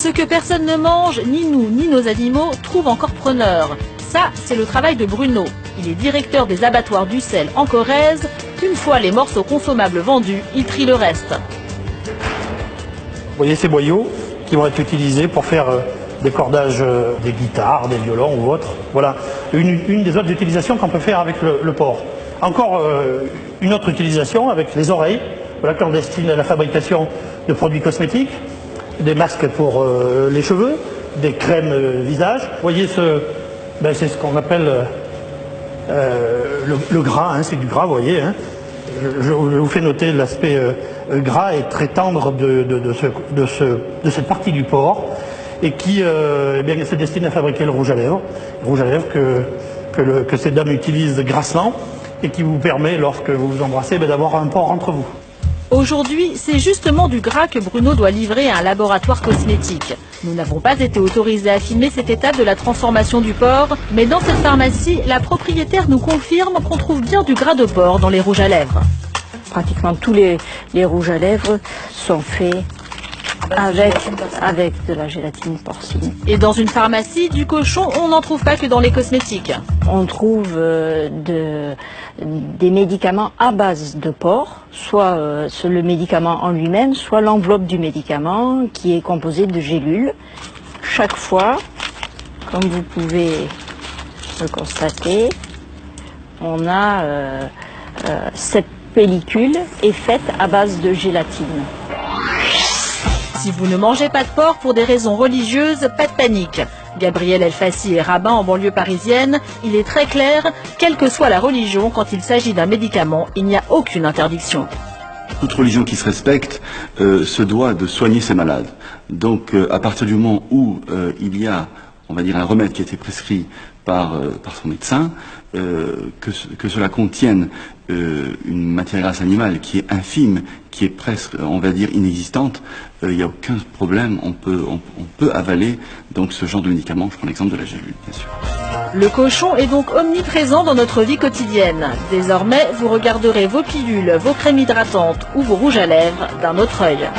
Ce que personne ne mange, ni nous, ni nos animaux, trouve encore preneur. Ça, c'est le travail de Bruno. Il est directeur des abattoirs d'Ussel en Corrèze. Une fois les morceaux consommables vendus, il trie le reste. Vous voyez ces boyaux qui vont être utilisés pour faire des cordages des guitares, des violons ou autres. Voilà une des autres utilisations qu'on peut faire avec le porc. Encore une autre utilisation avec les oreilles, voilà, qu'on destine à la fabrication de produits cosmétiques, des masques pour les cheveux, des crèmes visage. Vous voyez, c'est ce qu'on appelle le gras, hein, c'est du gras, vous voyez. Hein. Je vous fais noter l'aspect gras et très tendre de cette partie du porc et qui se destine à fabriquer le rouge à lèvres. Le rouge à lèvres que ces dames utilisent grassement et qui vous permet, lorsque vous vous embrassez, d'avoir un porc entre vous. Aujourd'hui, c'est justement du gras que Bruno doit livrer à un laboratoire cosmétique. Nous n'avons pas été autorisés à filmer cette étape de la transformation du porc, mais dans cette pharmacie, la propriétaire nous confirme qu'on trouve bien du gras de porc dans les rouges à lèvres. Pratiquement tous les rouges à lèvres sont faits avec de la gélatine porcine. Et dans une pharmacie, du cochon, on n'en trouve pas que dans les cosmétiques. On trouve des médicaments à base de porc, soit le médicament en lui-même, soit l'enveloppe du médicament qui est composée de gélules. Chaque fois, comme vous pouvez le constater, on a cette pellicule est faite à base de gélatine. Si vous ne mangez pas de porc pour des raisons religieuses, pas de panique. Gabriel Elfassi est rabbin en banlieue parisienne. Il est très clair, quelle que soit la religion, quand il s'agit d'un médicament, il n'y a aucune interdiction. Toute religion qui se respecte se doit de soigner ses malades. Donc à partir du moment où il y a, on va dire, un remède qui a été prescrit par son médecin, que cela contienne une matière grasse animale qui est infime, qui est presque, on va dire, inexistante, il n'y a aucun problème, on peut avaler donc ce genre de médicament. Je prends l'exemple de la gélule, bien sûr. Le cochon est donc omniprésent dans notre vie quotidienne. Désormais, vous regarderez vos pilules, vos crèmes hydratantes ou vos rouges à lèvres d'un autre œil.